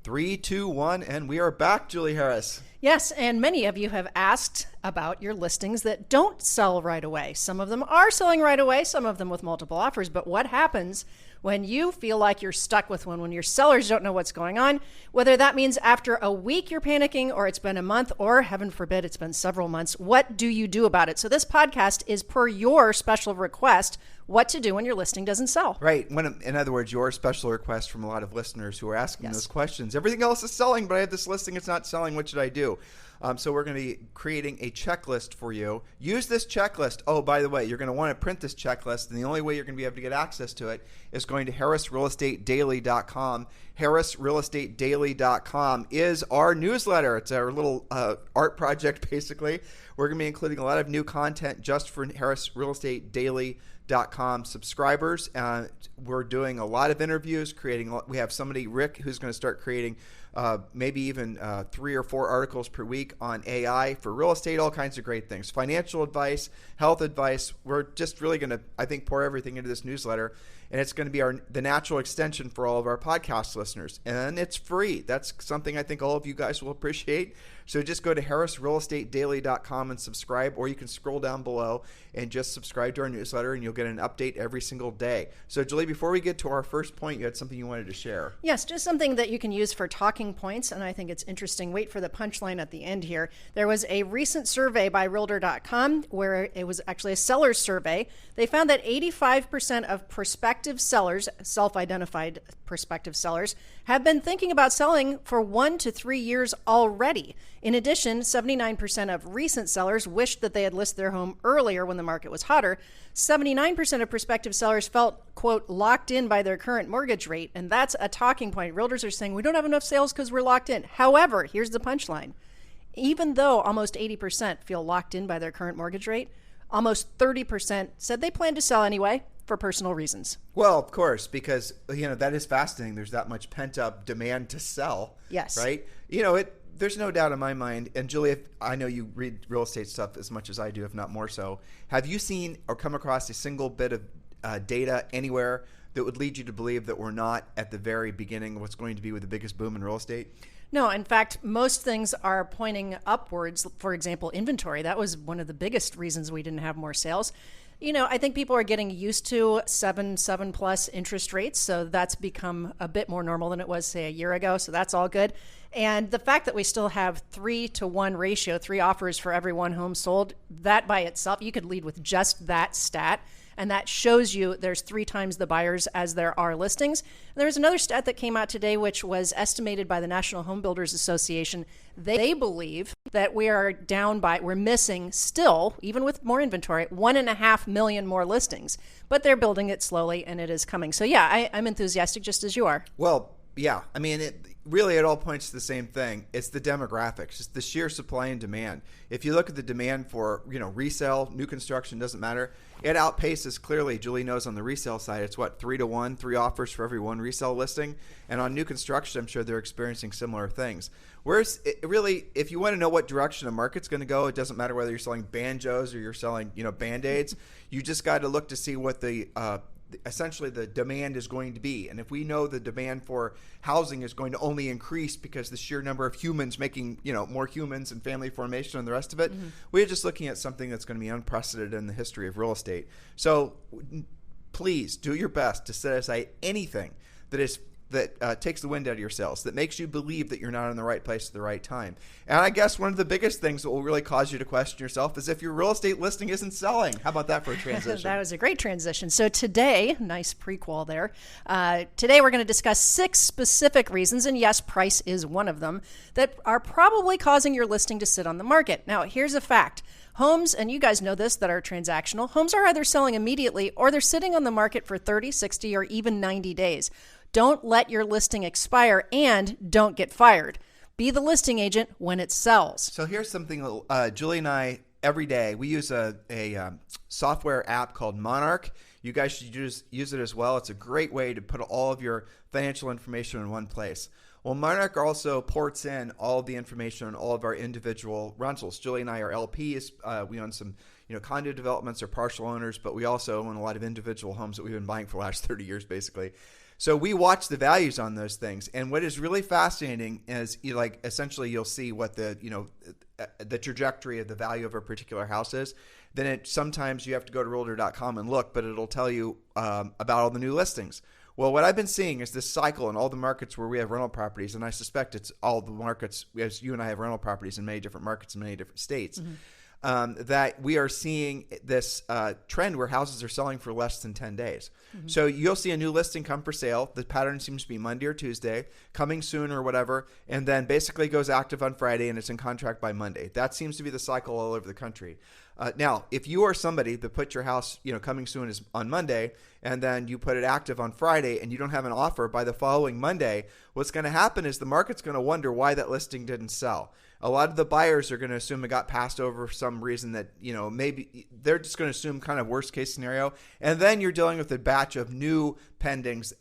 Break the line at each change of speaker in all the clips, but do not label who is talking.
3, 2, 1, and we are back, Julie Harris.
Yes, and many of you have asked about your listings that don't sell right away. Some of them are selling right away, some of them with multiple offers, but what happens when you feel like you're stuck with one, when your sellers don't know what's going on, whether that means after a week you're panicking or it's been a month or heaven forbid it's been several months, what do you do about it? So this podcast is per your special request, what to do when your listing doesn't sell.
Right. In other words, your special request from a lot of listeners who are asking those questions. Everything else is selling, but I have this listing, it's not selling. What should I do? So we're going to be creating a checklist for you. Use this checklist. Oh, by the way, you're going to want to print this checklist, and the only way you're going to be able to get access to it is going to harrisrealestatedaily.com. harrisrealestatedaily.com is our newsletter. It's our little art project, basically. We're going to be including a lot of new content just for harrisrealestatedaily.com subscribers. We're doing a lot of interviews, we have somebody, Rick, who's going to start creating maybe even 3 or 4 articles per week on AI for real estate, all kinds of great things. Financial advice, health advice. We're just really going to, I think, pour everything into this newsletter. And it's going to be the natural extension for all of our podcast listeners. And it's free. That's something I think all of you guys will appreciate. So just go to harrisrealestatedaily.com and subscribe, or you can scroll down below and just subscribe to our newsletter, and you'll get an update every single day. So Julie, before we get to our first point, you had something you wanted to share.
Yes, just something that you can use for talking points, and I think it's interesting. Wait for the punchline at the end here. There was a recent survey by Realtor.com where it was actually a seller's survey. They found that 85% of prospective sellers, self-identified prospective sellers, have been thinking about selling for 1 to 3 years already. In addition, 79% of recent sellers wished that they had listed their home earlier when the market was hotter. 79% of prospective sellers felt, quote, locked in by their current mortgage rate. And that's a talking point. Realtors are saying we don't have enough sales because we're locked in. However, here's the punchline. Even though almost 80% feel locked in by their current mortgage rate, almost 30% said they plan to sell anyway for personal reasons.
Well, of course, because, that is fascinating. There's that much pent-up demand to sell.
Yes.
Right? There's no doubt in my mind, and Julie, I know you read real estate stuff as much as I do, if not more so. Have you seen or come across a single bit of data anywhere that would lead you to believe that we're not at the very beginning of what's going to be with the biggest boom in real estate?
No, in fact, most things are pointing upwards. For example, inventory. That was one of the biggest reasons we didn't have more sales. I think people are getting used to 7 plus interest rates. So that's become a bit more normal than it was, say, a year ago. So that's all good. And the fact that we still have 3-to-1 ratio, 3 offers for every 1 home sold, that by itself, you could lead with just that stat. And that shows you there's 3 times the buyers as there are listings. And there's another stat that came out today, which was estimated by the National Home Builders Association. They believe that we're missing still, even with more inventory, 1.5 million more listings. But they're building it slowly, and it is coming. So yeah, I'm enthusiastic just as you are.
Well, yeah. I mean, it all points to the same thing. It's the demographics. It's the sheer supply and demand. If you look at the demand for, resale, new construction, doesn't matter. It outpaces clearly. Julie knows on the resale side, it's 3-to-1, 3 offers for every 1 resale listing. And on new construction, I'm sure they're experiencing similar things. Whereas really, if you want to know what direction a market's going to go, it doesn't matter whether you're selling banjos or you're selling, Band-Aids. You just got to look to see what essentially the demand is going to be. And if we know the demand for housing is going to only increase because the sheer number of humans making, more humans and family formation and the rest of it, we're just looking at something that's going to be unprecedented in the history of real estate. So please do your best to set aside anything that takes the wind out of your sails, that makes you believe that you're not in the right place at the right time. And I guess one of the biggest things that will really cause you to question yourself is if your real estate listing isn't selling. How about that for a transition?
That was a great transition. So today, nice prequel there. Today we're going to discuss 6 specific reasons, and yes, price is one of them, that are probably causing your listing to sit on the market. Now, here's a fact. Homes, and you guys know this, that are transactional, homes are either selling immediately or they're sitting on the market for 30, 60, or even 90 days. Don't let your listing expire, and don't get fired. Be the listing agent when it sells.
So here's something Julie and I, every day, we use a software app called Monarch. You guys should use it as well. It's a great way to put all of your financial information in one place. Well, Monarch also ports in all of the information on all of our individual rentals. Julie and I are LPs. We own some condo developments or partial owners, but we also own a lot of individual homes that we've been buying for the last 30 years, basically. So we watch the values on those things. And what is really fascinating is essentially you'll see what the trajectory of the value of a particular house is. Then sometimes you have to go to realtor.com and look, but it'll tell you about all the new listings. Well, what I've been seeing is this cycle in all the markets where we have rental properties, and I suspect it's all the markets, as you and I have rental properties in many different markets in many different states, that we are seeing this trend where houses are selling for less than 10 days. So you'll see a new listing come for sale. The pattern seems to be Monday or Tuesday, coming soon or whatever, and then basically goes active on Friday and it's in contract by Monday. That seems to be the cycle all over the country. Now, if you are somebody that put your house, coming soon is on Monday, and then you put it active on Friday and you don't have an offer by the following Monday, what's going to happen is the market's going to wonder why that listing didn't sell. A lot of the buyers are going to assume it got passed over for some reason that, maybe they're just going to assume kind of worst case scenario. And then you're dealing with a batch of new pendings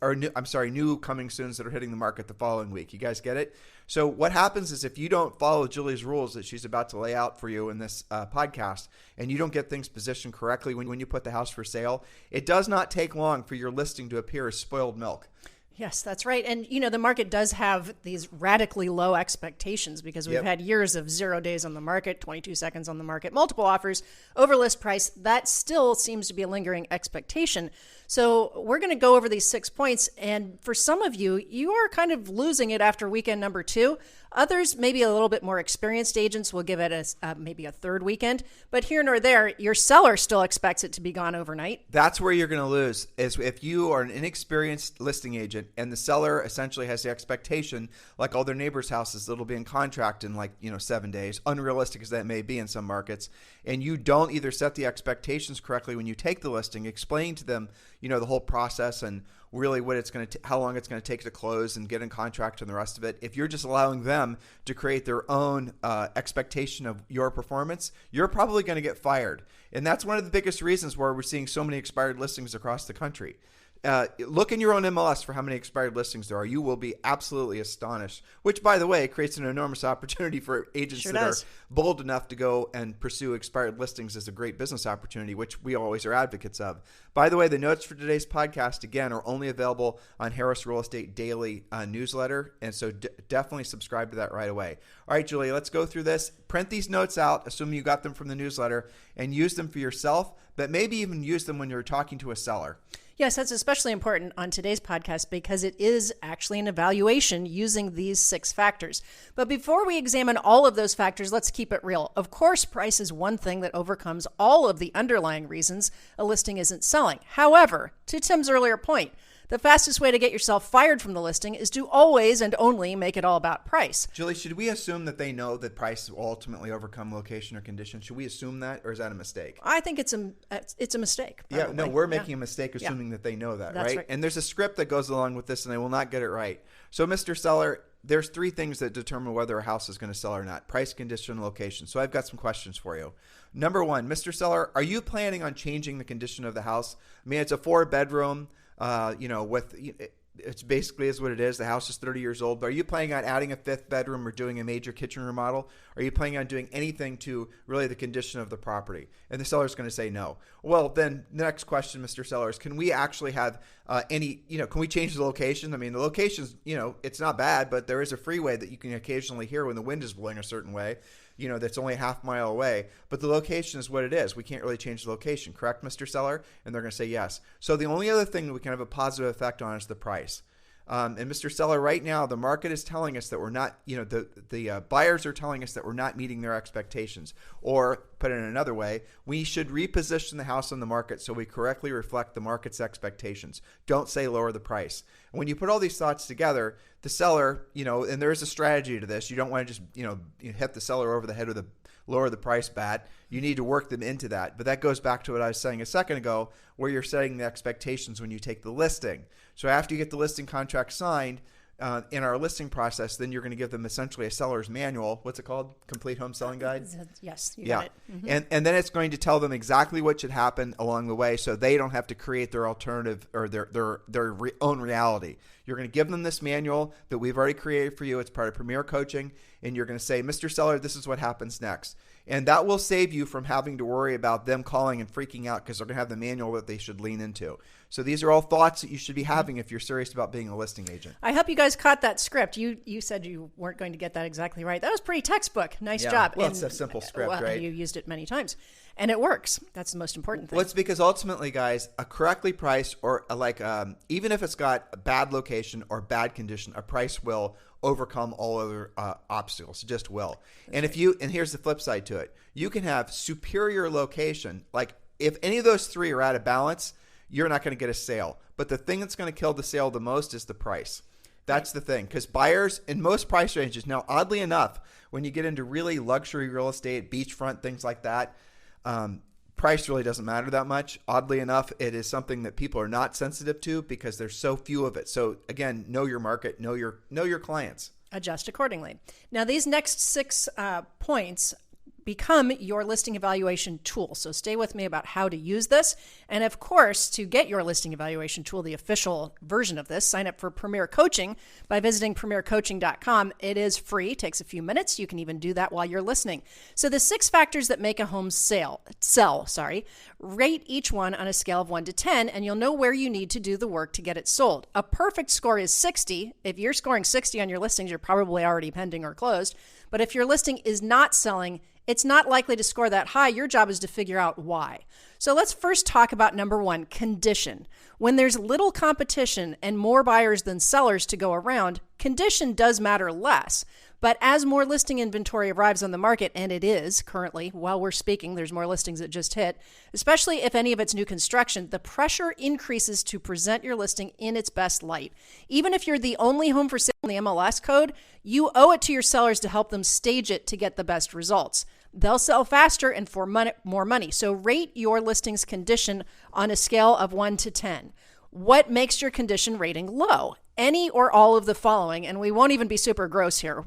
new coming soons that are hitting the market the following week. You guys get it? So what happens is if you don't follow Julie's rules that she's about to lay out for you in this podcast, and you don't get things positioned correctly when you put the house for sale, it does not take long for your listing to appear as spoiled milk.
Yes, that's right. And, the market does have these radically low expectations because we've had years of 0 days on the market, 22 seconds on the market, multiple offers, over list price. That still seems to be a lingering expectation. So we're going to go over these 6 points. And for some of you, you are kind of losing it after weekend number 2. Others, maybe a little bit more experienced agents, will give it maybe a third weekend. But here nor there, your seller still expects it to be gone overnight.
That's where you're going to lose, is if you are an inexperienced listing agent and the seller essentially has the expectation, like all their neighbors' houses, that it'll be in contract in 7 days, unrealistic as that may be in some markets, and you don't either set the expectations correctly when you take the listing, explain to them, the whole process and really what it's going to, how long it's going to take to close and get in contract and the rest of it. If you're just allowing them to create their own expectation of your performance, you're probably going to get fired. And that's one of the biggest reasons why we're seeing so many expired listings across the country. Look in your own MLS for how many expired listings there are. You will be absolutely astonished, which, by the way, creates an enormous opportunity for agents are bold enough to go and pursue expired listings as a great business opportunity, which we always are advocates of. By the way, the notes for today's podcast, again, are only available on Harris Real Estate Daily newsletter, and so definitely subscribe to that right away. All right, Julie, let's go through this. Print these notes out, assuming you got them from the newsletter, and use them for yourself, but maybe even use them when you're talking to a seller.
Yes, that's especially important on today's podcast because it is actually an evaluation using these 6 factors. But before we examine all of those factors, let's keep it real. Of course, price is one thing that overcomes all of the underlying reasons a listing isn't selling. However, to Tim's earlier point, the fastest way to get yourself fired from the listing is to always and only make it all about price.
Julie, should we assume that they know that price will ultimately overcome location or condition? Should we assume that, or is that a mistake?
I think it's a mistake. Probably.
Yeah, no, we're making a mistake assuming that they know that, right? And there's a script that goes along with this, and they will not get it right. So, Mr. Seller, there's 3 things that determine whether a house is going to sell or not: price, condition, and location. So I've got some questions for you. Number 1, Mr. Seller, are you planning on changing the condition of the house? I mean, it's a 4-bedroom. It's basically is what it is. The house is 30 years old. But are you planning on adding a 5th bedroom or doing a major kitchen remodel? Are you planning on doing anything to really the condition of the property? And the seller's going to say no. Well, then the next question, Mr. Seller, is can we actually have can we change the location? I mean, the location's, it's not bad, but there is a freeway that you can occasionally hear when the wind is blowing a certain way. That's only a half mile away, but the location is what it is. We can't really change the location, correct, Mr. Seller? And they're going to say yes. So the only other thing that we can have a positive effect on is the price. And Mr. Seller, right now, the market is telling us that we're not, the buyers are telling us that we're not meeting their expectations. Or, put it in another way, we should reposition the house on the market so we correctly reflect the market's expectations. Don't say lower the price. And when you put all these thoughts together, the seller, and there is a strategy to this. You don't want to just, hit the seller over the head with a lower the price bat. You need to work them into that. But that goes back to what I was saying a second ago, where you're setting the expectations when you take the listing. So after you get the listing contract signed, in our listing process, then you're going to give them essentially a seller's manual. What's it called? Complete Home Selling Guide?
Yes, you got it. Mm-hmm.
And then it's going to tell them exactly what should happen along the way so they don't have to create their alternative or their own reality. You're going to give them this manual that we've already created for you. It's part of Premier Coaching. And you're going to say, Mr. Seller, this is what happens next. And that will save you from having to worry about them calling and freaking out because they're going to have the manual that they should lean into. So these are all thoughts that you should be having if you're serious about being a listing agent.
I hope you guys caught that script. You said you weren't going to get that exactly right. That was pretty textbook. Nice job.
Well, it's a simple script, right?
You used it many times. And it works. That's the most important thing.
Well, it's because ultimately, guys, a correctly priced or even if it's got a bad location or bad condition, a price will overcome all other obstacles. It just will. And here's the flip side to it. You can have superior location. Like if any of those three are out of balance, you're not going to get a sale. But the thing that's going to kill the sale the most is the price. That's the thing. Because buyers in most price ranges, now oddly enough, when you get into really luxury real estate, beachfront, things like that, price really doesn't matter that much. Oddly enough, it is something that people are not sensitive to because there's so few of it. So again, know your market, know your clients.
Adjust accordingly. Now, these next 6 points become your listing evaluation tool. So stay with me about how to use this. And of course, to get your listing evaluation tool, the official version of this, sign up for Premier Coaching by visiting premiercoaching.com. It is free, takes a few minutes. You can even do that while you're listening. So the 6 factors that make a home sell, rate each one on a scale of 1 to 10, and you'll know where you need to do the work to get it sold. A perfect score is 60. If you're scoring 60 on your listings, you're probably already pending or closed. But if your listing is not selling, it's not likely to score that high. Your job is to figure out why. So let's first talk about number 1, condition. When there's little competition and more buyers than sellers to go around, condition does matter less. But as more listing inventory arrives on the market, and it is currently, while we're speaking, there's more listings that just hit, especially if any of it's new construction, the pressure increases to present your listing in its best light. Even if you're the only home for sale in the MLS code, you owe it to your sellers to help them stage it to get the best results. They'll sell faster and for more money. So rate your listing's condition on a scale of 1 to 10. What makes your condition rating low? Any or all of the following, and we won't even be super gross here.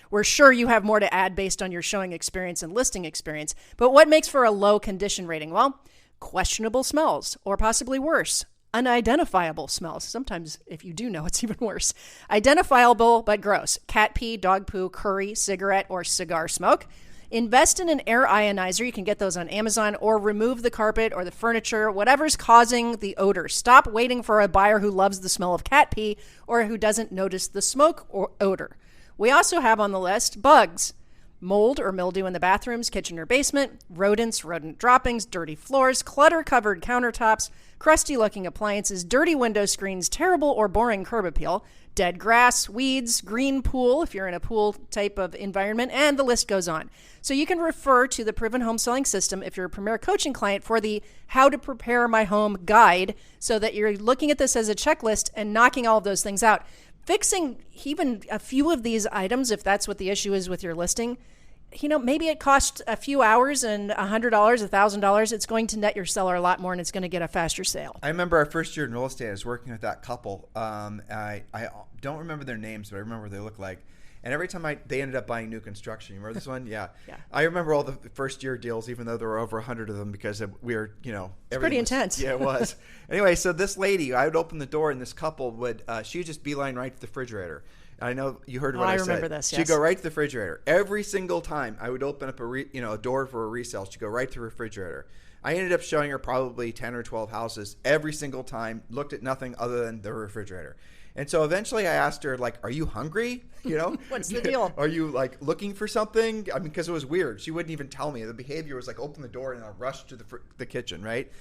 We're sure you have more to add based on your showing experience and listing experience. But what makes for a low condition rating? Well, questionable smells, or possibly worse, unidentifiable smells. Sometimes if you do know, it's even worse. Identifiable but gross. Cat pee, dog poo, curry, cigarette, or cigar smoke. Invest in an air ionizer. You can get those on Amazon, or remove the carpet or the furniture, whatever's causing the odor. Stop waiting for a buyer who loves the smell of cat pee or who doesn't notice the smoke or odor. We also have on the list bugs, mold or mildew in the bathrooms, kitchen, or basement, rodents, rodent droppings, dirty floors, clutter-covered countertops, crusty-looking appliances, dirty window screens, terrible or boring curb appeal, dead grass, weeds, green pool if you're in a pool type of environment, and the list goes on. So you can refer to the Proven Home Selling System if you're a Premier Coaching client for the How to Prepare My Home guide, so that you're looking at this as a checklist and knocking all of those things out. Fixing even a few of these items, if that's what the issue is with your listing, maybe it costs a few hours and $100, $1,000. It's going to net your seller a lot more, and it's going to get a faster sale.
I remember our first year in real estate, I was working with that couple. I don't remember their names, but I remember what they looked like. And every time they ended up buying new construction. You remember this one? Yeah.
Yeah.
I remember all the first year deals, even though there were over 100 of them, because we were,
it's pretty intense.
Yeah, it was. Anyway, so this lady, I would open the door, and this couple would, she would just beeline right to the refrigerator. I know you heard what I said.
I remember this, yes.
She'd go right to the refrigerator. Every single time I would open up a door for a resale, she'd go right to the refrigerator. I ended up showing her probably 10 or 12 houses every single time, looked at nothing other than the refrigerator. And so eventually I asked her, are you hungry?
What's the deal?
Are you looking for something? I mean, because it was weird. She wouldn't even tell me. The behavior was open the door and I rushed to the kitchen, right?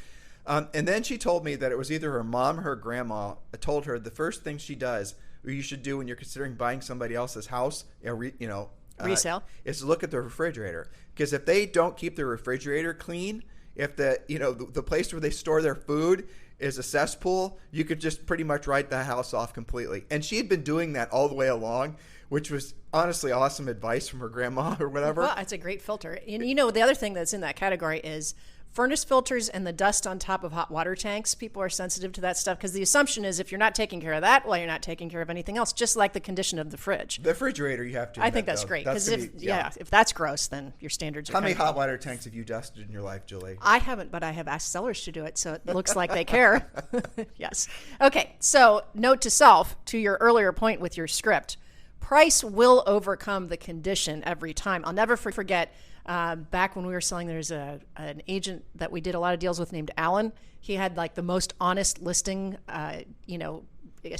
And then she told me that it was either her mom or her grandma told her the first thing she does, or you should do when you're considering buying somebody else's house,
resale,
is to look at the refrigerator. Because if they don't keep the refrigerator clean, if the place where they store their food is a cesspool, you could just pretty much write the house off completely. And she had been doing that all the way along, which was honestly awesome advice from her grandma or whatever.
Well, it's a great filter. And the other thing that's in that category is furnace filters and the dust on top of hot water tanks. People are sensitive to that stuff because the assumption is if you're not taking care of that, well, you're not taking care of anything else, just like the condition of the fridge.
The refrigerator, you have to.
I think that's great because if that's gross, then your standards are.
How many hot water tanks have you dusted in your life, Julie?
I haven't, but I have asked sellers to do it, so it looks like they care. Yes. Okay, so note to self, to your earlier point with your script, price will overcome the condition every time. I'll never forget back when we were selling, there's an agent that we did a lot of deals with named Alan. He had like the most honest listing,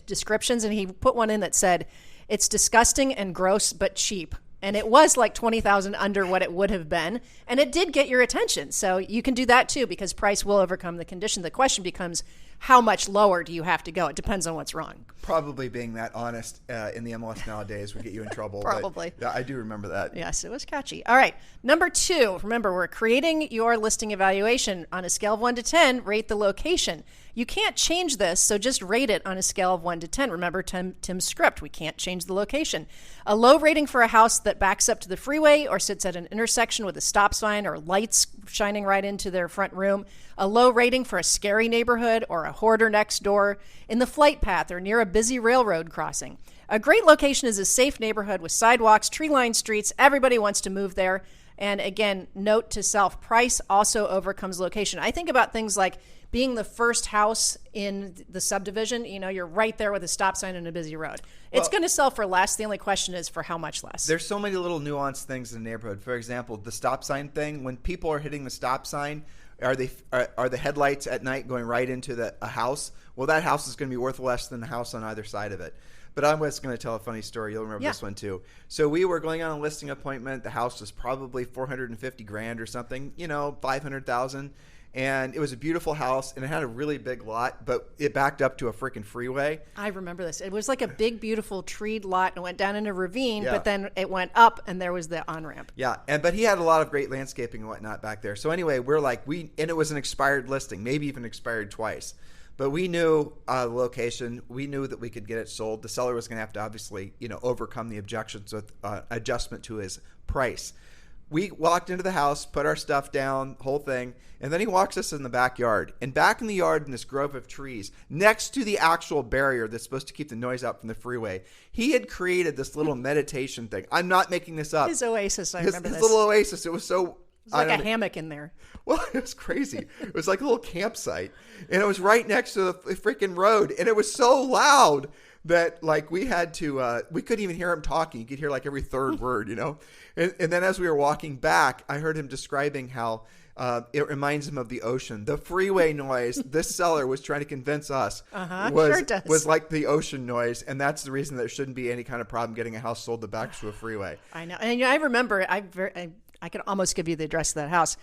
descriptions, and he put one in that said, "It's disgusting and gross, but cheap." And it was like $20,000 under what it would have been. And it did get your attention. So you can do that too, because price will overcome the condition. The question becomes, how much lower do you have to go? It depends on what's wrong.
Probably being that honest in the MLS nowadays would get you in trouble.
Probably.
But, yeah, I do remember that.
Yes, it was catchy. All right. Number 2, remember, we're creating your listing evaluation. On a scale of 1 to 10, rate the location. You can't change this, so just rate it on a scale of 1 to 10. Remember Tim's script. We can't change the location. A low rating for a house that backs up to the freeway or sits at an intersection with a stop sign or lights shining right into their front room. A low rating for a scary neighborhood or a hoarder next door, in the flight path or near a busy railroad crossing. A great location is a safe neighborhood with sidewalks, tree-lined streets. Everybody wants to move there. And again, note to self, price also overcomes location. I think about things like being the first house in the subdivision. You're right there with a stop sign and a busy road. It's going to sell for less. The only question is for how much less.
There's so many little nuanced things in the neighborhood. For example, the stop sign thing. When people are hitting the stop sign, are the headlights at night going right into a house? Well, that house is going to be worth less than the house on either side of it. But I'm just going to tell a funny story. You'll remember this one too. So we were going on a listing appointment. The house was probably $450,000 or something, $500,000. And it was a beautiful house, and it had a really big lot, but it backed up to a freaking freeway.
I remember this. It was like a big, beautiful treed lot, and it went down in a ravine, but then it went up, and there was the on-ramp.
Yeah, but he had a lot of great landscaping and whatnot back there. So anyway, we're like, and it was an expired listing, maybe even expired twice. But we knew the location. We knew that we could get it sold. The seller was going to have to obviously, overcome the objections with adjustment to his price. We walked into the house, put our stuff down, whole thing, and then he walks us in the backyard. And back in the yard in this grove of trees, next to the actual barrier that's supposed to keep the noise out from the freeway, he had created this little meditation thing. I'm not making this up.
His oasis, I remember
his
this.
little oasis. It was so...
It was like a hammock in there.
Well, it was crazy. It was like a little campsite. And it was right next to the freaking road. And it was so loud that we had to, we couldn't even hear him talking. You could hear every third word, And then as we were walking back, I heard him describing how it reminds him of the ocean. The freeway noise this seller was trying to convince us was like the ocean noise. And that's the reason there shouldn't be any kind of problem getting a house sold that backs to a freeway.
I know. And I remember, I could almost give you the address of that house.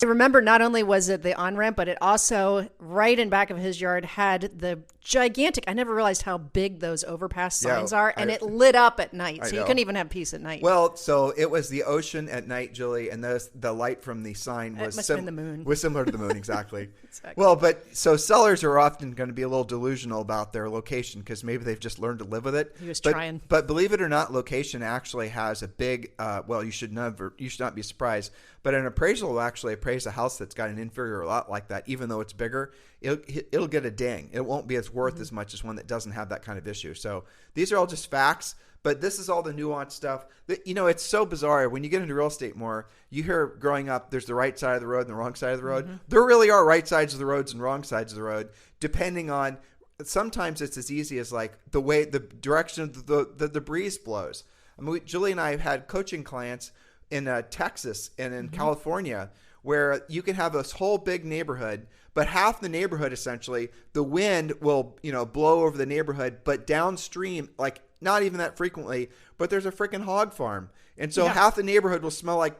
I remember not only was it the on-ramp, but it also, right in back of his yard, had the gigantic, I never realized how big those overpass signs are, and it lit up at night, so you couldn't even have peace at night.
Well, so it was the ocean at night, Julie, and the light from the sign was,
must have been the moon.
Was similar to the moon, exactly. Exactly. Well, but so sellers are often going to be a little delusional about their location because maybe they've just learned to live with it.
He was trying.
But believe it or not, location actually has a big, you should not be surprised, but an appraisal will actually appraise a house that's got an inferior lot like that, even though it's bigger. It'll get a ding. It won't be as worth as much as one that doesn't have that kind of issue. So these are all just facts, but this is all the nuanced stuff. It's so bizarre. When you get into real estate more, you hear growing up, there's the right side of the road and the wrong side of the road. Mm-hmm. There really are right sides of the roads and wrong sides of the road, depending on, sometimes it's as easy as the direction of the breeze blows. I mean, Julie and I have had coaching clients in Texas and in California where you can have this whole big neighborhood, but half the neighborhood, essentially, the wind will, blow over the neighborhood, but downstream, not even that frequently, but there's a freaking hog farm. And so half the neighborhood will smell like,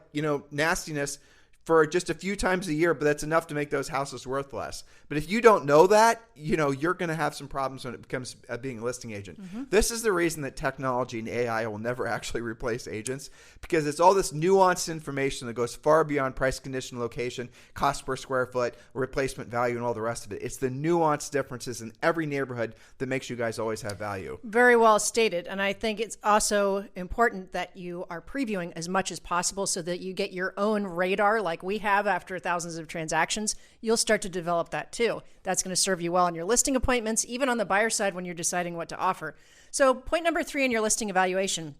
nastiness for just a few times a year, but that's enough to make those houses worth less. But if you don't know that, you're going to have some problems when it becomes being a listing agent. Mm-hmm. This is the reason that technology and AI will never actually replace agents, because it's all this nuanced information that goes far beyond price, condition, location, cost per square foot, replacement value, and all the rest of it. It's the nuanced differences in every neighborhood that makes you guys always have value.
Very well stated. And I think it's also important that you are previewing as much as possible so that you get your own radar, like we have after thousands of transactions, you'll start to develop that too. That's going to serve you well in your listing appointments, even on the buyer side when you're deciding what to offer. So point number 3 in your listing evaluation,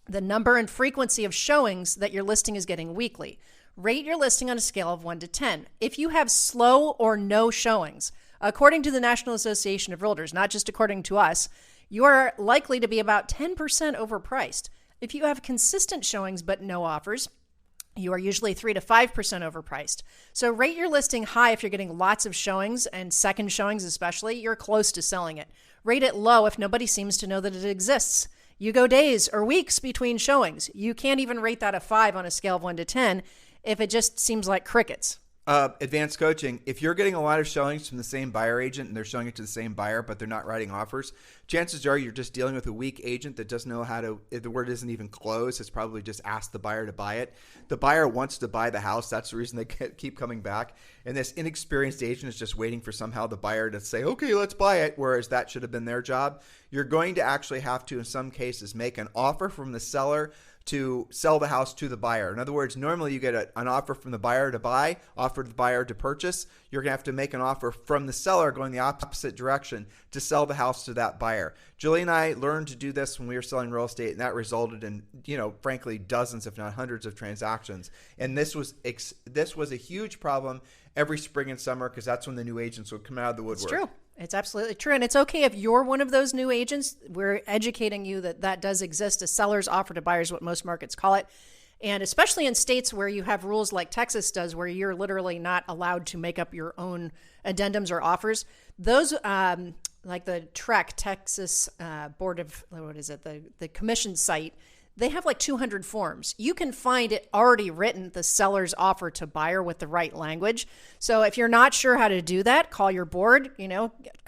the number and frequency of showings that your listing is getting weekly. Rate your listing on a scale of 1 to 10. If you have slow or no showings, according to the National Association of Realtors, not just according to us, you are likely to be about 10% overpriced. If you have consistent showings but no offers, you are usually 3 to 5% overpriced. So rate your listing high if you're getting lots of showings, and second showings especially, you're close to selling it. Rate it low if nobody seems to know that it exists. You go days or weeks between showings. You can't even rate that a 5 on a scale of 1 to 10 if it just seems like crickets.
Advanced coaching, if you're getting a lot of showings from the same buyer agent and they're showing it to the same buyer, but they're not writing offers, chances are you're just dealing with a weak agent that doesn't know how to, if the word isn't even close, it's probably just asked the buyer to buy it. The buyer wants to buy the house. That's the reason they keep coming back. And this inexperienced agent is just waiting for somehow the buyer to say, okay, let's buy it, whereas that should have been their job. You're going to actually have to, in some cases, make an offer from the seller to sell the house to the buyer. In other words, normally you get an offer from the buyer to buy, offer to the buyer to purchase. You're going to have to make an offer from the seller going the opposite direction to sell the house to that buyer. Julie and I learned to do this when we were selling real estate, and that resulted in, frankly, dozens, if not hundreds of transactions. And this was a huge problem every spring and summer because that's when the new agents would come out of the woodwork.
It's true. It's absolutely true. And it's okay if you're one of those new agents. We're educating you that does exist. A seller's offer to buyers, what most markets call it. And especially in states where you have rules like Texas does, where you're literally not allowed to make up your own addendums or offers. Those, like the TREC, Texas Board of, the commission site, they have like 200 forms. You can find it already written, the seller's offer to buyer with the right language. So if you're not sure how to do that, call your board,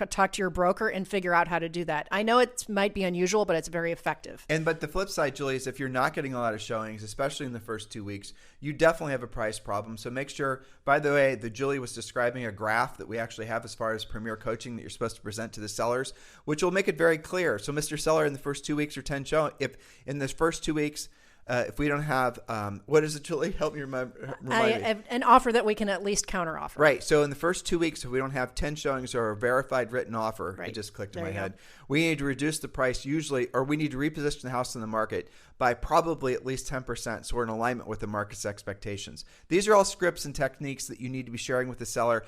talk to your broker and figure out how to do that. I know it might be unusual, but it's very effective.
But the flip side, Julie, is if you're not getting a lot of showings, especially in the first 2 weeks, you definitely have a price problem. So make sure, by the way, that Julie was describing a graph that we actually have as far as Premier Coaching that you're supposed to present to the sellers, which will make it very clear. So Mr. Seller, in the first 2 weeks or 10 showing, if in this first 2 weeks, if we don't have, what is it, Julie? Help me remind me.
An offer that we can at least counter offer.
Right. So in the first 2 weeks, if we don't have 10 showings or a verified written offer, It just clicked in my head. We need to reduce the price usually, or we need to reposition the house in the market by probably at least 10%. So we're in alignment with the market's expectations. These are all scripts and techniques that you need to be sharing with the seller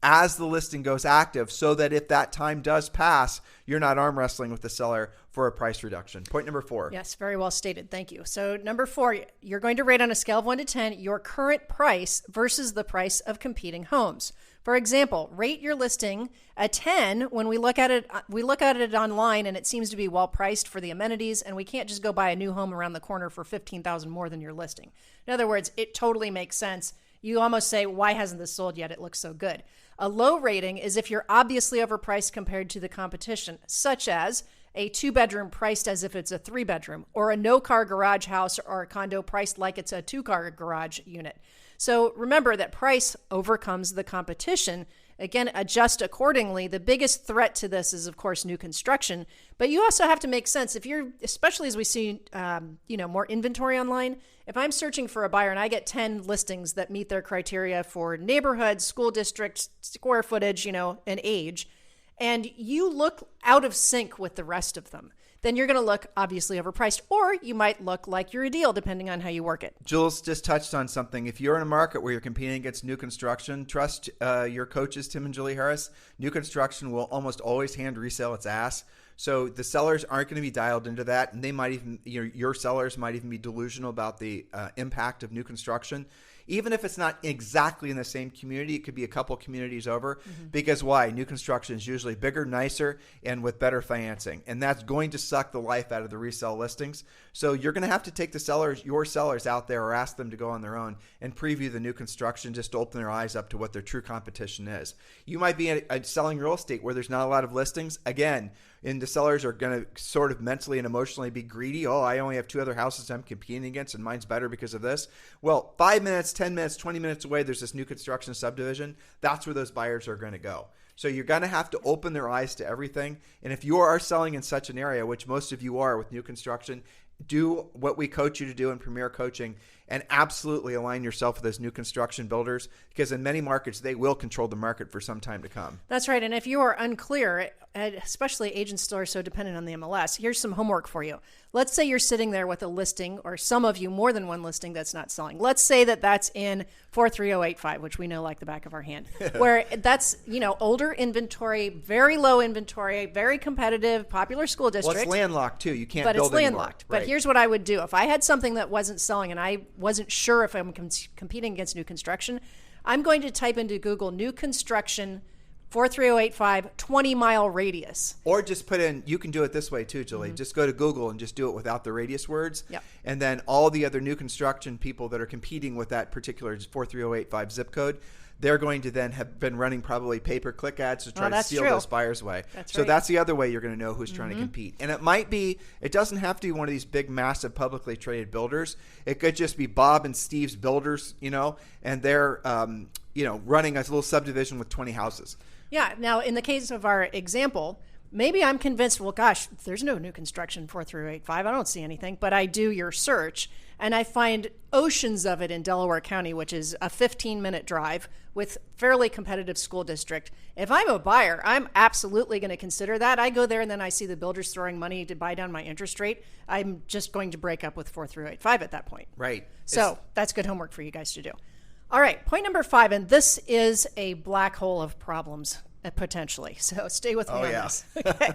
as the listing goes active, so that if that time does pass, you're not arm wrestling with the seller for a price reduction. Point number 4.
Yes, very well stated. Thank you. So number 4, you're going to rate on a scale of 1 to 10 your current price versus the price of competing homes. For example, rate your listing a 10 when we look at it online and it seems to be well priced for the amenities, and we can't just go buy a new home around the corner for $15,000 more than your listing. In other words, it totally makes sense. You almost say, why hasn't this sold yet? It looks so good. A low rating is if you're obviously overpriced compared to the competition, such as a 2-bedroom priced as if it's a 3-bedroom, or a no-car garage house or a condo priced like it's a 2-car garage unit. So remember that price overcomes the competition. Again, adjust accordingly. The biggest threat to this is, of course, new construction. But you also have to make sense. If you're, especially as we see, more inventory online, if I'm searching for a buyer and I get 10 listings that meet their criteria for neighborhood, school district, square footage, and age, and you look out of sync with the rest of them, then you're going to look obviously overpriced, or you might look like you're a deal depending on how you work it.
Jules just touched on something. If you're in a market where you're competing against new construction, trust your coaches, Tim and Julie Harris. New construction will almost always hand resale its ass. So the sellers aren't going to be dialed into that, and they might even, your sellers might even be delusional about the impact of new construction. Even if it's not exactly in the same community, it could be a couple communities over. Mm-hmm. Because why? New construction is usually bigger, nicer, and with better financing. And that's going to suck the life out of the resale listings. So you're going to have to take your sellers out there, or ask them to go on their own and preview the new construction just to open their eyes up to what their true competition is. You might be selling real estate where there's not a lot of listings. Again, and the sellers are going to sort of mentally and emotionally be greedy. Oh, I only have 2 other houses I'm competing against, and mine's better because of this. Well, 5 minutes, 10 minutes, 20 minutes away, there's this new construction subdivision. That's where those buyers are going to go. So you're going to have to open their eyes to everything. And if you are selling in such an area, which most of you are with new construction, do what we coach you to do in Premier Coaching and absolutely align yourself with those new construction builders, because in many markets, they will control the market for some time to come.
That's right. And if you are unclear, especially agents still are so dependent on the MLS, here's some homework for you. Let's say you're sitting there with a listing, or some of you more than one listing that's not selling. Let's say that that's in 43085, which we know like the back of our hand, where that's, older inventory, very low inventory, very competitive, popular school district.
Well, it's landlocked too. You can't
build
build
anymore.
But it's landlocked.
But here's what I would do. If I had something that wasn't selling and I wasn't sure if I'm competing against new construction, I'm going to type into Google new construction 43085 20-mile radius. Or
just put in, you can do it this way too, Julie. Mm-hmm. Just go to Google and just do it without the radius words.
Yep.
And then all the other new construction people that are competing with that particular 43085 zip code, they're going to then have been running probably pay-per-click ads to try to steal those buyers away.
So
that's the other way you're going to know who's trying to compete. And it doesn't have to be one of these big, massive, publicly traded builders. It could just be Bob and Steve's builders, and they're, running a little subdivision with 20 houses.
Yeah. Now, in the case of our example, maybe I'm convinced, well, gosh, there's no new construction 43085. I don't see anything. But I do your search, and I find oceans of it in Delaware County, which is a 15-minute drive with fairly competitive school district. If I'm a buyer, I'm absolutely going to consider that. I go there, and then I see the builders throwing money to buy down my interest rate. I'm just going to break up with 43085 at that point.
Right.
So that's good homework for you guys to do. All right, point number 5, and this is a black hole of problems, potentially. So stay with me on this. Okay.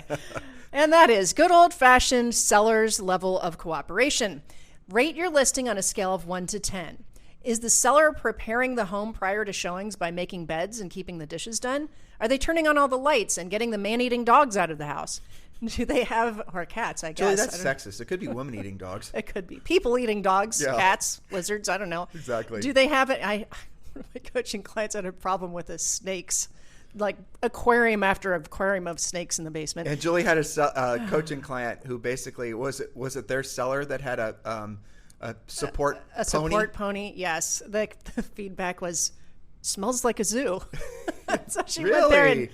And that is good old-fashioned seller's level of cooperation. Rate your listing on a scale of 1 to 10. Is the seller preparing the home prior to showings by making beds and keeping the dishes done? Are they turning on all the lights and getting the man-eating dogs out of the house? Do they have, or cats, I guess.
Julie, that's sexist. It could be women-eating dogs.
It could be. People-eating dogs, cats, lizards, I don't know.
Exactly.
Do they have it? My coaching clients had a problem with the snakes, like aquarium after aquarium of snakes in the basement.
And Julie had a coaching client who basically, was it their seller that had a support pony?
A support pony, yes. The feedback was, smells like a zoo. So she went there and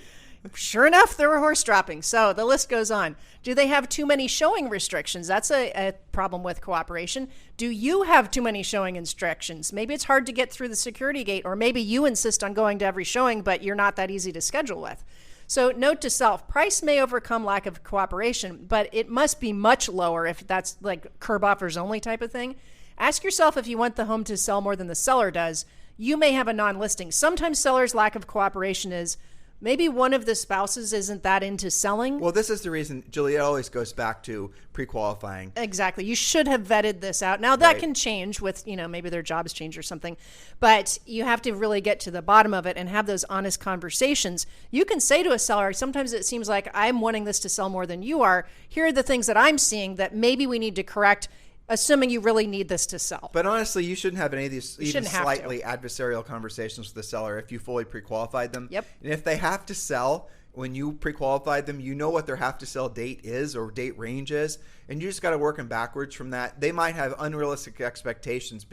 sure enough, there were horse droppings. So the list goes on. Do they have too many showing restrictions? That's a problem with cooperation. Do you have too many showing restrictions? Maybe it's hard to get through the security gate, or maybe you insist on going to every showing, but you're not that easy to schedule with. So note to self, price may overcome lack of cooperation, but it must be much lower if that's like curb offers only type of thing. Ask yourself if you want the home to sell more than the seller does. You may have a non-listing. Sometimes sellers' lack of cooperation is maybe one of the spouses isn't that into selling.
Well, this is the reason, Julie, it always goes back to pre-qualifying.
Exactly. You should have vetted this out. Now, that can change with, maybe their jobs change or something. But you have to really get to the bottom of it and have those honest conversations. You can say to a seller, sometimes it seems like I'm wanting this to sell more than you are. Here are the things that I'm seeing that maybe we need to correct, assuming you really need this to sell.
But honestly, you shouldn't have any of these even slightly adversarial conversations with the seller if you fully pre-qualified them.
Yep.
And if they have to sell, when you pre-qualified them, you know what their have to sell date is or date range is, and you just got to work them backwards from that. They might have unrealistic expectations,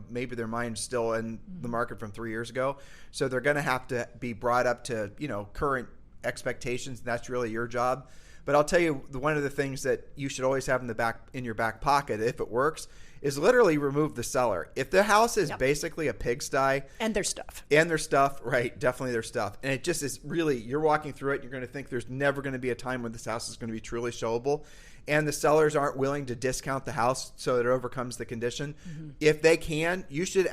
maybe their mind's still in the market from 3 years ago, so they're going to have to be brought up to, current expectations, and that's really your job. But I'll tell you, one of the things that you should always have in your back pocket, if it works, is literally remove the seller. If the house is basically a pigsty.
And their stuff.
Right, definitely their stuff. And it just is really, you're walking through it, you're going to think there's never going to be a time when this house is going to be truly showable. And the sellers aren't willing to discount the house so that it overcomes the condition. Mm-hmm. If they can, you should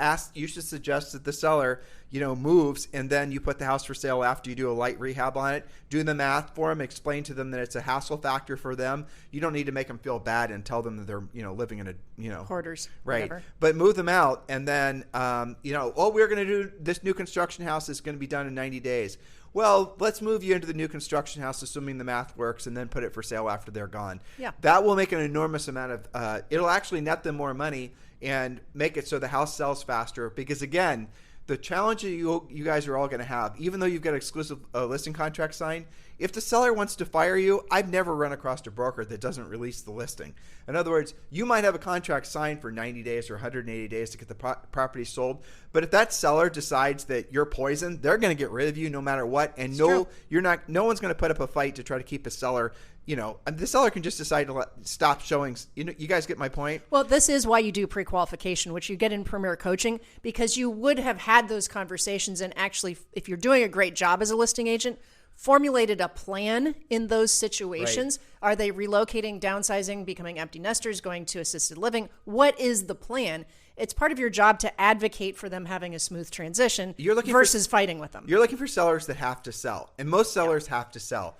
suggest that the seller, moves, and then you put the house for sale after you do a light rehab on it. Do the math for them, explain to them that it's a hassle factor for them. You don't need to make them feel bad and tell them that they're, living in a,
hoarders,
right?
Whatever.
But move them out, and then, we're going to do this new construction house is going to be done in 90 days. Well, let's move you into the new construction house, assuming the math works, and then put it for sale after they're gone.
Yeah.
That will make an enormous amount of it'll actually net them more money and make it so the house sells faster. Because, again, the challenge that you guys are all going to have, even though you've got exclusive listing contract signed, if the seller wants to fire you, I've never run across a broker that doesn't release the listing. In other words, you might have a contract signed for 90 days or 180 days to get the property sold, but if that seller decides that you're poison, they're going to get rid of you no matter what. And no one's going to put up a fight to try to keep a seller, and the seller can just decide to stop showing. You guys get my point?
Well, this is why you do pre-qualification, which you get in Premier Coaching, because you would have had those conversations and actually, if you're doing a great job as a listing agent, formulated a plan in those situations. Right. Are they relocating, downsizing, becoming empty nesters, going to assisted living? What is the plan? It's part of your job to advocate for them having a smooth transition versus fighting with them.
You're looking for sellers that have to sell, and most sellers have to sell.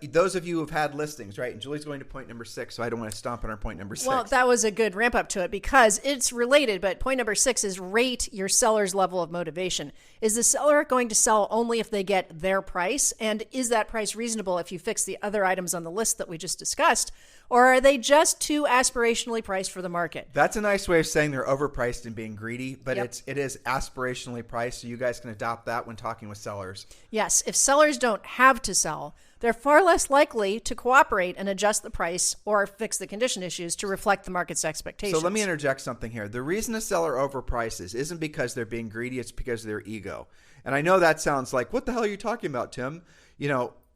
Those of you who've had listings, right? And Julie's going to point number 6, so I don't want to stomp on our point number 6.
Well, that was a good ramp up to it because it's related, but point number 6 is rate your seller's level of motivation. Is the seller going to sell only if they get their price? And is that price reasonable if you fix the other items on the list that we just discussed? Or are they just too aspirationally priced for the market?
That's a nice way of saying they're overpriced and being greedy, but it is aspirationally priced, so you guys can adopt that when talking with sellers.
Yes, if sellers don't have to sell, they're far less likely to cooperate and adjust the price or fix the condition issues to reflect the market's expectations.
So let me interject something here. The reason a seller overprices isn't because they're being greedy, it's because of their ego. And I know that sounds like, what the hell are you talking about, Tim?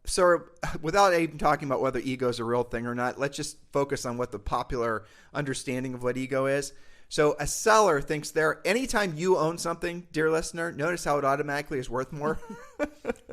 So without even talking about whether ego is a real thing or not, let's just focus on what the popular understanding of what ego is. So a seller thinks anytime you own something, dear listener, notice how it automatically is worth more.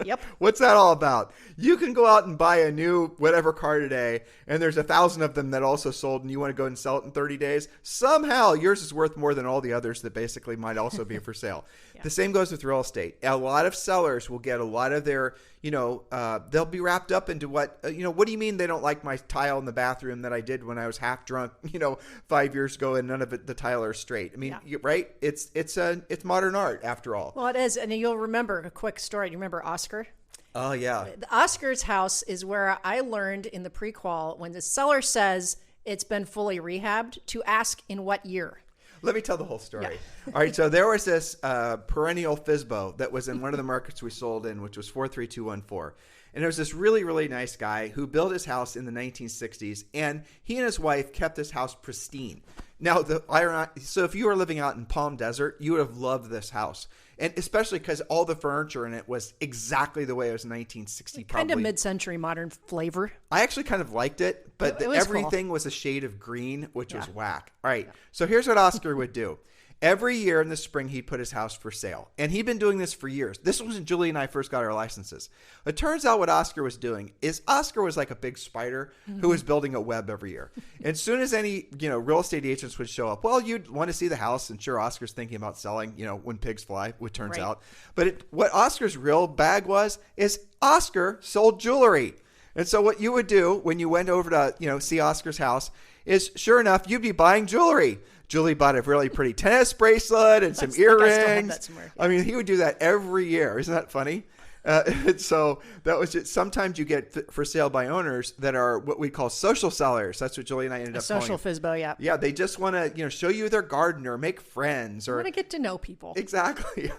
Yep.
What's that all about? You can go out and buy a new whatever car today, and there's 1,000 of them that also sold, and you want to go and sell it in 30 days. Somehow yours is worth more than all the others that basically might also be for sale. Yeah. The same goes with real estate. A lot of sellers will get a lot of their, they'll be wrapped up into what do you mean they don't like my tile in the bathroom that I did when I was half drunk, 5 years ago, and none of the tile are straight. I mean, right? It's modern art after all.
Well, it is. And you'll remember a quick story. You remember Oscar?
Oh, yeah.
Oscar's house is where I learned in the pre-qual when the seller says it's been fully rehabbed to ask in what year.
Let me tell the whole story. Yeah. All right. So there was this perennial FSBO that was in one of the markets we sold in, which was 43214. And there was this really, really nice guy who built his house in the 1960s, and he and his wife kept this house pristine. Now, so if you were living out in Palm Desert, you would have loved this house. And especially because all the furniture in it was exactly the way it was in 1960.
Kind of mid-century modern flavor.
I actually kind of liked it, but everything was a shade of green, which was whack. All right, so here's what Oscar would do. Every year in the spring, he'd put his house for sale. And he'd been doing this for years. This was when Julie and I first got our licenses. It turns out what Oscar was doing is Oscar was like a big spider who was building a web every year. And as soon as any, real estate agents would show up, well, you'd want to see the house. And sure, Oscar's thinking about selling, when pigs fly, which turns out. But what Oscar's real bag is Oscar sold jewelry. And so what you would do when you went over to, see Oscar's house is, sure enough, you'd be buying jewelry. Julie bought a really pretty tennis bracelet and some earrings. I mean, he would do that every year. Isn't that funny? So that was just, sometimes you get for sale by owners that are what we call social sellers. That's what Julie and I ended up calling.
Social FSBO, yeah.
Yeah, they just want to, show you their garden or make friends or
want to get to know people.
Exactly.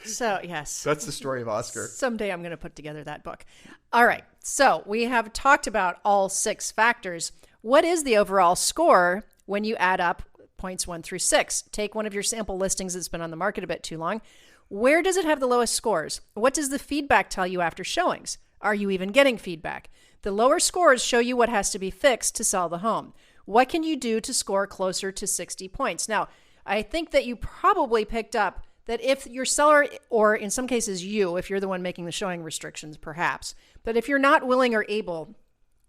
So, yes.
That's the story of Oscar.
Someday I'm going to put together that book. All right. So we have talked about all 6 factors. What is the overall score when you add up points 1 through 6? Take one of your sample listings that's been on the market a bit too long. Where does it have the lowest scores? What does the feedback tell you after showings? Are you even getting feedback? The lower scores show you what has to be fixed to sell the home. What can you do to score closer to 60 points? Now, I think that you probably picked up that if your seller, or in some cases you, if you're the one making the showing restrictions perhaps, but if you're not willing or able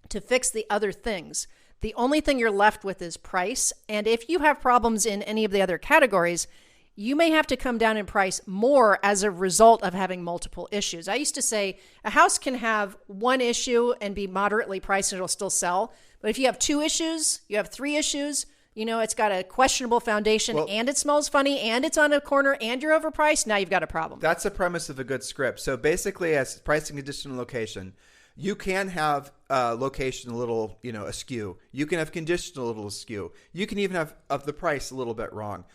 to fix the other things, the only thing you're left with is price. And if you have problems in any of the other categories, you may have to come down in price more as a result of having multiple issues. I used to say a house can have one issue and be moderately priced and it'll still sell. But if you have 2 issues, you have 3 issues, it's got a questionable foundation and it smells funny and it's on a corner and you're overpriced, now you've got a problem.
That's the premise of a good script. So basically, as pricing, condition, and location, you can have location a little, askew. You can have condition a little askew. You can even have of the price a little bit wrong.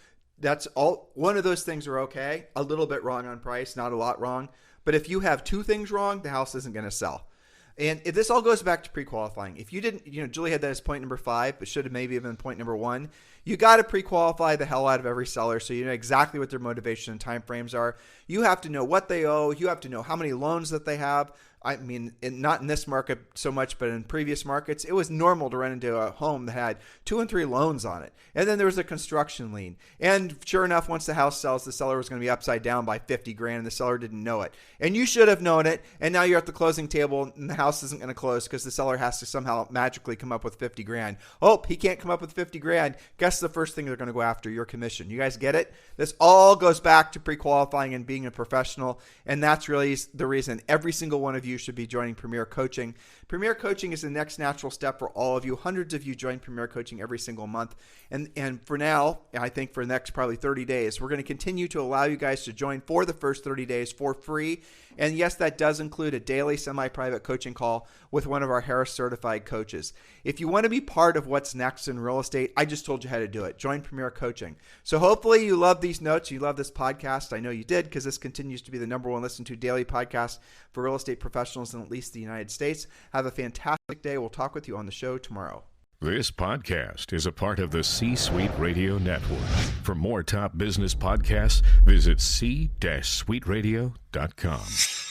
That's all. One of those things are okay. A little bit wrong on price, not a lot wrong. But if you have 2 things wrong, the house isn't going to sell. And this all goes back to pre-qualifying. If you didn't, Julie had that as point number 5, but should have maybe been point number 1. You got to pre-qualify the hell out of every seller so you know exactly what their motivation and timeframes are. You have to know what they owe. You have to know how many loans that they have. I mean, not in this market so much, but in previous markets, it was normal to run into a home that had 2 and 3 loans on it. And then there was a construction lien. And sure enough, once the house sells, the seller was going to be upside down by 50 grand and the seller didn't know it. And you should have known it. And now you're at the closing table and the house isn't going to close because the seller has to somehow magically come up with 50 grand. Oh, he can't come up with 50 grand. Guess the first thing they're going to go after? Your commission. You guys get it? This all goes back to pre-qualifying and being a professional. And that's really the reason every single one of you should be joining Premier Coaching. Premier Coaching is the next natural step for all of you. Hundreds of you join Premier Coaching every single month. And for now, I think for the next probably 30 days, we're going to continue to allow you guys to join for the first 30 days for free. And yes, that does include a daily semi-private coaching call with one of our Harris certified coaches. If you want to be part of what's next in real estate, I just told you how to do it. Join Premier Coaching. So hopefully you love these notes. You love this podcast. I know you did because this continues to be the number one listened to daily podcast for real estate professionals in at least the United States. Have a fantastic day. We'll talk with you on the show tomorrow.
This podcast is a part of the C-Suite Radio Network. For more top business podcasts, visit c-suiteradio.com.